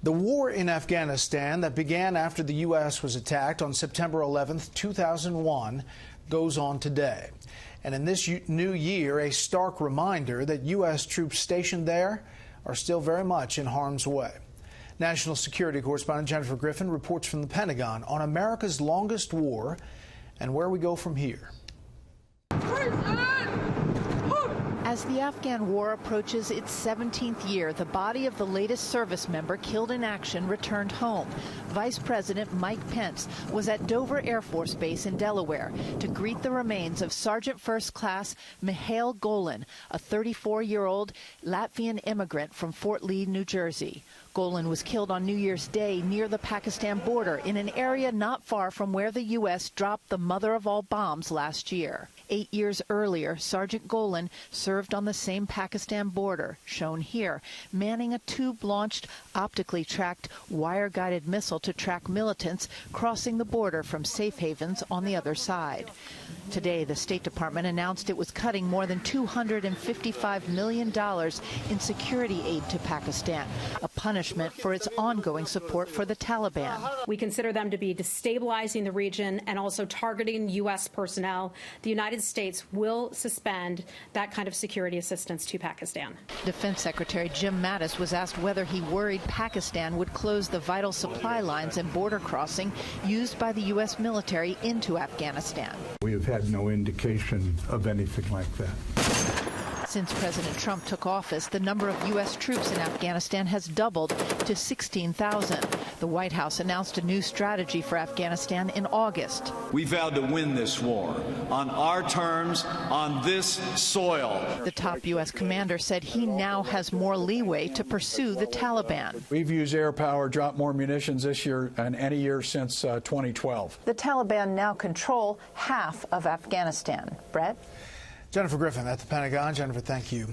The war in Afghanistan that began after the U.S. was attacked on September 11th, 2001, goes on today. And in this new year, a stark reminder that U.S. troops stationed there are still very much in harm's way. National security correspondent Jennifer Griffin reports from the Pentagon on America's longest war and where we go from here. As the Afghan war approaches its 17th year, the body of the latest service member killed in action returned home. Vice President Mike Pence was at Dover Air Force Base in Delaware to greet the remains of Sergeant First Class Mikhail Golan, a 34-year-old Latvian immigrant from Fort Lee, New Jersey. Golan was killed on New Year's Day near the Pakistan border in an area not far from where the U.S. dropped the mother of all bombs last year. 8 years earlier, Sergeant Golan served on the same Pakistan border, shown here, manning a tube-launched, optically tracked, wire-guided missile to track militants crossing the border from safe havens on the other side. Today, the State Department announced it was cutting more than $255 million in security aid to Pakistan, a punishment for its ongoing support for the Taliban. We consider them to be destabilizing the region and also targeting U.S. personnel. The United States will suspend that kind of security assistance to Pakistan. Defense Secretary Jim Mattis was asked whether he worried Pakistan would close the vital supply lines and border crossing used by the U.S. military into Afghanistan. We have had no indication of anything like that. Since President Trump took office, the number of U.S. troops in Afghanistan has doubled to 16,000. The White House announced a new strategy for Afghanistan in August. We vowed to win this war on our terms, on this soil. The top U.S. commander said he now has more leeway to pursue the Taliban. We've used air power, dropped more munitions this year than any year since 2012. The Taliban now control half of Afghanistan. Brett? Jennifer Griffin at the Pentagon. Jennifer, thank you.